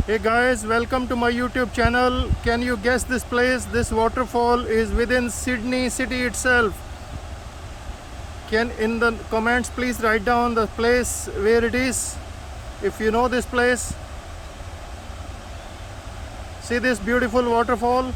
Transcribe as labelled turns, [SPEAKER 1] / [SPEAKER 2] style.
[SPEAKER 1] Hey guys, welcome to my YouTube channel. Can you guess this place? This waterfall is within Sydney city itself. Can in the comments please write down the place where it is if you know this place. See this beautiful waterfall.